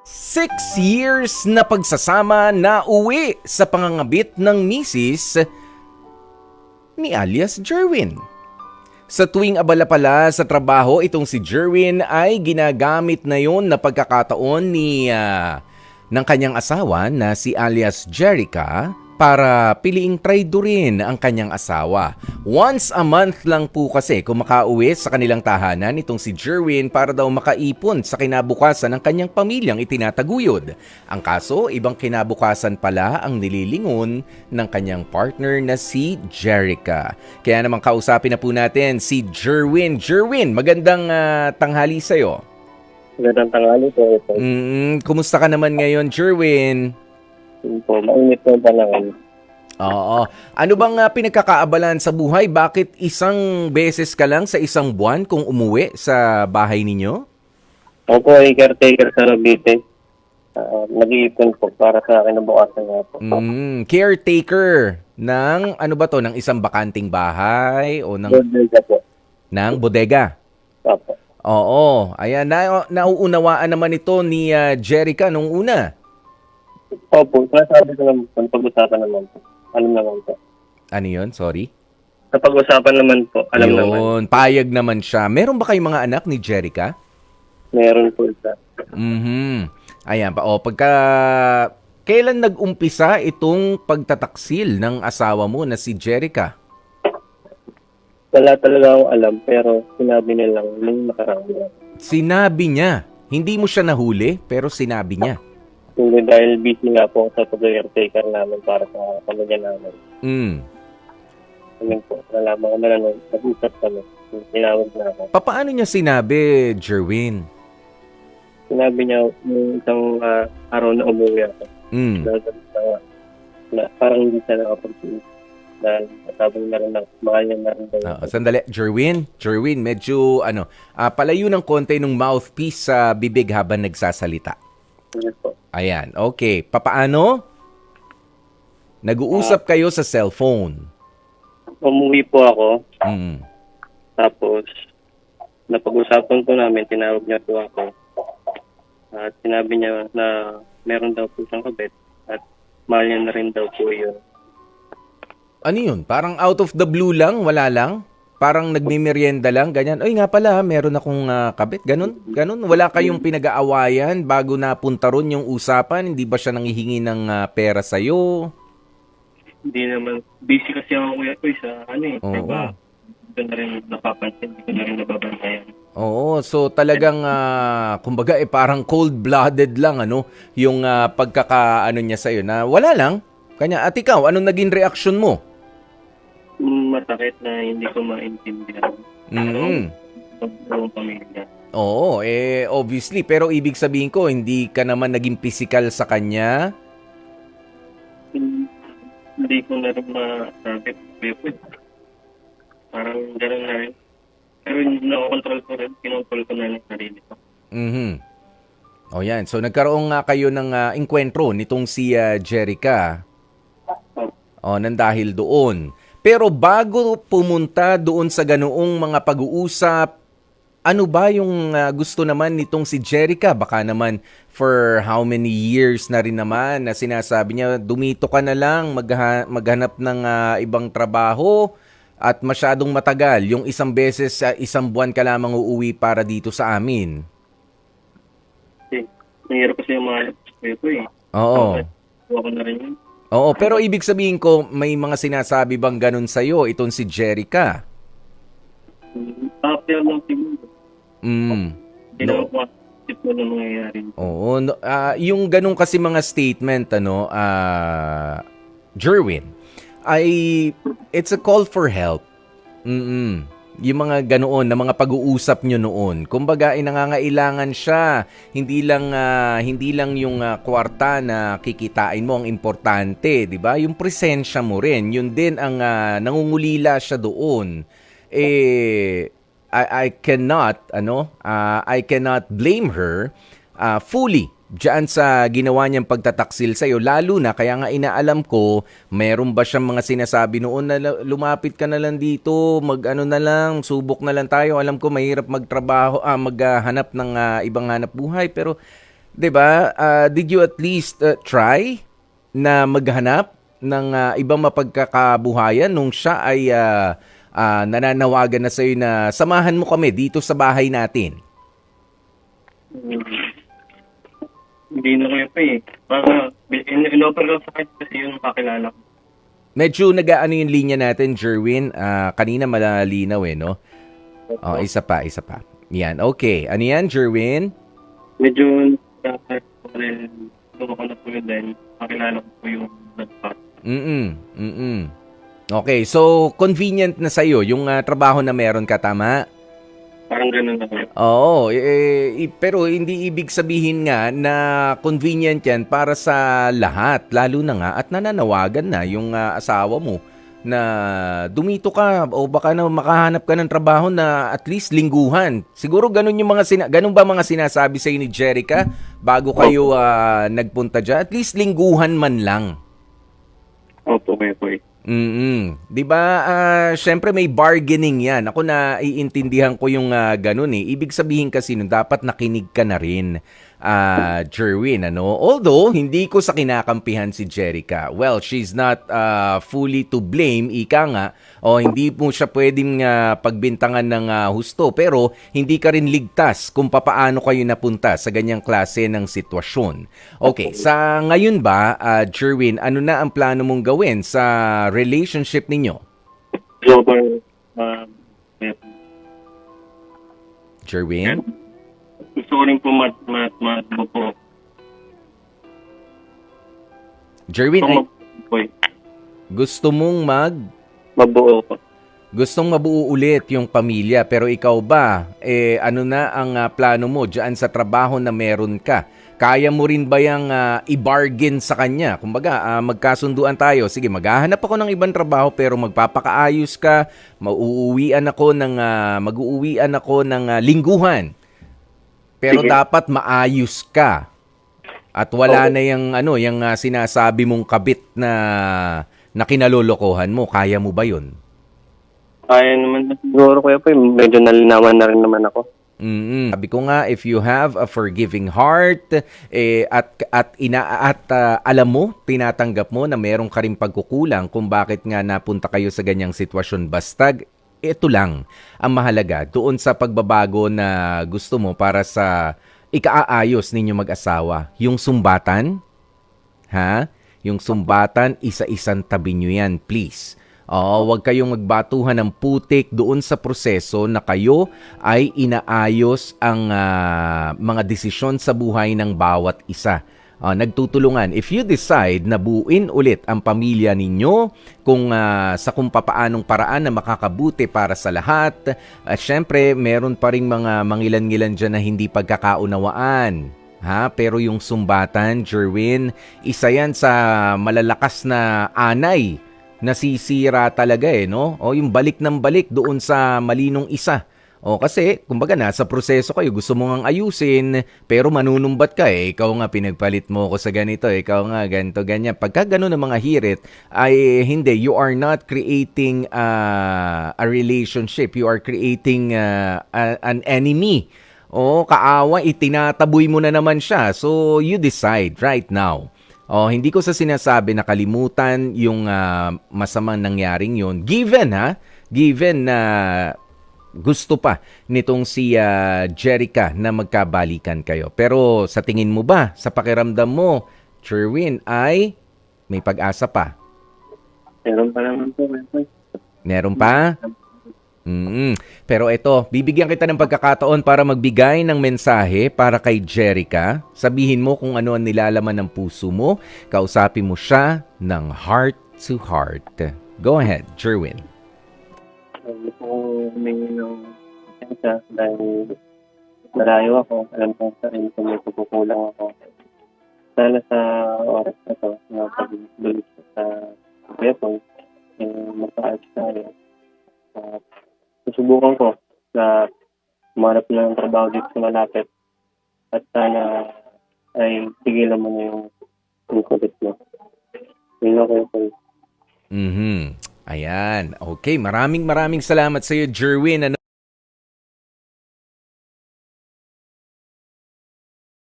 6 years na pagsasama na uwi sa pangangabit ng misis ni alias Jerwin. Sa tuwing abala pala sa trabaho, itong si Jerwin ay ginagamit na yon na pagkakataon ng kanyang asawa na si alias Jerica para piliing traidorin ang kanyang asawa. Once a month lang po kasi kumakauwi sa kanilang tahanan itong si Jerwin para daw makaipon sa kinabukasan ng kanyang pamilyang itinataguyod. Ang kaso, ibang kinabukasan pala ang nililingon ng kanyang partner na si Jerica. Kaya naman kausapin na po natin si Jerwin. Jerwin, magandang tanghali sa'yo. Magandang tanghali po. Kumusta ka naman ngayon, Jerwin? Po, mainit po ba lang? Oo. Ano bang pinagkakaabalan sa buhay? Bakit isang beses ka lang sa isang buwan kung umuwi sa bahay ninyo? Ako po ay caretaker sa Cavite. Nag-iipon po para sa akin na bukasan nga po. Caretaker ng ano ba to? Ng isang bakanting bahay o ng Bodega po. bodega? Opo. Oo. Ayan, nauunawaan naman ito ni Jerica nung una. Opo, nasabi ko naman po, pag-usapan naman po. Alam naman po. Ano yun? Sorry? Sa pag-usapan naman po, alam naman. Yun, payag naman siya. Meron ba kayong mga anak ni Jerica? Meron po isa. Ayan pa. Kailan nag-umpisa itong pagtataksil ng asawa mo na si Jerica? Wala talaga akong alam, pero sinabi niya lang nung nakaraan. Sinabi niya. Hindi mo siya nahuli, pero sinabi niya. Hindi dahil busy nga po sa pag-caretaker namin para sa pamilya namin. Ayun po, nalaman ko na lang nag-usap kami. Tinawag na ako. Paano niya sinabi, Jerwin? Sinabi niya yung isang araw na umuwi ako. Na parang hindi siya nakapag-uwi. Dahil matabang na rin mahal niya na rin daw. Sandali, Jerwin, medyo palayo ng konti ng mouthpiece sa bibig habang nagsasalita. Yes po. Ayan, okay. Papaano? Nag-uusap kayo sa cellphone. Umuwi po ako. Tapos, napag-usapan po namin, tinawag niya po ako. At sinabi niya na meron daw po siyang kabit. At mahal niya na rin daw po yun. Ano yun? Parang out of the blue lang? Wala lang? Parang nagmimerienda lang? Ganyan? Ay nga pala, meron akong kabit. Ganun? Wala kayong pinag-aawayan bago napunta ron yung usapan? Hindi ba siya nanghihingi ng pera sa'yo? Hindi naman. Busy kasi ako kuya ko sa diba? Hindi na rin napapansin. Hindi ko na rin nababantayan. Oo, so talagang kumbaga parang cold-blooded lang yung pagkakaano niya sa'yo na wala lang. Kanya, at ikaw, anong naging reaksyon mo? Masakit na hindi ko maintindihan. Ang pamilya. Oo, obviously. Pero ibig sabihin ko, hindi ka naman naging physical sa kanya? Hindi ko na rin ma-target. Parang gano'n na rin. Pero na-control ko rin. Kinontrol ko na rin sarili ko. O yan. So nagkaroon nga kayo ng enkwentro nitong si Jerica. Nang dahil doon. Pero bago pumunta doon sa ganoong mga pag-uusap, ano ba yung gusto naman nitong si Jerica? Baka naman for how many years na rin naman na sinasabi niya, dumito ka na lang, maghanap ng ibang trabaho at masyadong matagal. Yung isang beses, isang buwan ka lamang uuwi para dito sa amin. Nahirap kasi yung mga ko eh. Oo. Ako na rin yun. Oo, pero ibig sabihin ko, may mga sinasabi bang ganun sa'yo, itong si Jerica? After lang siguro. Hindi na ako mo na nangyayari. Oo, yung ganun kasi mga statement, Jerwin, it's a call for help. Yung mga ganoon na mga pag-uusap nyo noon. Kumbaga, nangangailangan siya. Hindi lang yung kwarta na kikitain mo ang importante, 'di ba? Yung presensya mo rin, yun din ang nangungulila siya doon. I cannot blame her fully diyan sa ginawa niyang pagtataksil sa'yo, lalo na kaya nga inaalam ko, meron ba siyang mga sinasabi noon na lumapit ka na lang dito, subok na lang tayo. Alam ko mahirap magtrabaho, maghanap ng ibang hanap buhay, pero 'Di ba? Did you at least try na maghanap ng ibang mapagkakabuhayan nung siya ay nananawagan na sa'yo na samahan mo kami dito sa bahay natin? Hmm, Hindi na kayo pa eh. Parang, in-offer ko sa akin kasi yung kakilala ko. Medyo nag-aano yung linya natin, Jerwin. Kanina malinaw no? Oh, isa pa. Yan, okay. Ano yan, Jerwin? Medyo, ko na po yun dahil kakilala ko po yung nagpat. Okay, so convenient na sa'yo yung trabaho na meron ka, tama? Parang ganun na kayo. Oo, pero hindi ibig sabihin nga na convenient yan para sa lahat. Lalo na nga at nananawagan na yung asawa mo na dumito ka o baka na makahanap ka ng trabaho na at least lingguhan. Siguro ganun yung ganun ba mga sinasabi sa ni Jerica bago kayo nagpunta dyan? At least lingguhan man lang. Opo, kayo po eh. 'Di ba? Syempre may bargaining 'yan. Ako na iintindihan ko yung ganun eh. Ibig sabihin kasi nun dapat nakinig ka na rin. Jerwin, ano? Although hindi ko sa kinakampihan si Jerica. Well, she's not fully to blame, ika nga. O hindi mo siya pwedeng pagbintangan ng husto, pero hindi ka rin ligtas kung papaano kayo napunta sa ganyang klase ng sitwasyon. Okay, sa ngayon ba, Jerwin, ano na ang plano mong gawin sa relationship ninyo? Global, Jerwin? gusto ko rin po po. Jerwin, ay, Po eh. gusto mong Mabuo po. gustong mabuo ulit yung pamilya, pero ikaw ba, ano na ang plano mo dyan sa trabaho na meron ka? Kaya mo rin ba yung i-bargain sa kanya? Kumbaga, magkasunduan tayo. Sige, maghahanap ako ng ibang trabaho pero magpapakaayos ka, mag-uuwian ako ng lingguhan. Pero Sige. dapat maayos ka. At wala na yung sinasabi mong kabit na kinalolokohan mo. Kaya mo ba 'yun? Kaya naman siguro kuya po, medyo nalinawan na rin naman ako. Sabi ko nga, if you have a forgiving heart at alam mo, tinatanggap mo na meron ka ring pagkukulang kung bakit nga napunta kayo sa ganyang sitwasyon, basta ito lang ang mahalaga doon sa pagbabago na gusto mo para sa ikaayos ninyo mag-asawa. Yung sumbatan, yung sumbatan, isa-isang tabi nyo yan, please. Huwag kayong magbatuhan ng putik doon sa proseso na kayo ay inaayos ang mga desisyon sa buhay ng bawat isa. Nagtutulungan. If you decide na buuin ulit ang pamilya ninyo kung papaanong paraan na makakabuti para sa lahat, syempre meron pa ring mga mangilan-ngilan dyan na hindi pagkakaunawaan. Pero yung sumbatan, Jerwin, isa yan sa malalakas na anay. Nasisira talaga no? Yung balik ng balik doon sa malinong isa. Kasi, kumbaga nasa proseso kayo, gusto mo ngang ayusin, pero manunumbat ka ikaw nga pinagpalit mo ako sa ganito, ikaw nga ganito, ganyan. Pagka gano'n ang mga hirit, ay hindi, you are not creating a relationship, you are creating an enemy. Kaawa, itinataboy mo na naman siya. So, you decide right now. Hindi ko sa sinasabi na kalimutan yung masamang nangyaring yun. Given na gusto pa nitong si Jerica na magkabalikan kayo. Pero sa tingin mo ba, sa pakiramdam mo, Jerwin, ay may pag-asa pa? Meron pa naman po. Meron pa? Pero ito, bibigyan kita ng pagkakataon para magbigay ng mensahe para kay Jerica. Sabihin mo kung ano ang nilalaman ng puso mo. Kausapin mo siya ng heart to heart. Go ahead, Jerwin. Gusto ko humingi ng pasensya dahil malayo ako. Alam ko sa rin kung may pagkukulang ako. Sana sa oras na to, na pag-bulis sa weapon, magpaayos tayo. Susubukan ko na umarap ng trabaho dito sa malapit at sana ay tigilan mo na yung kulit mo. Yun ako po. Ayan. Okay, maraming salamat sa iyo, Jerwin.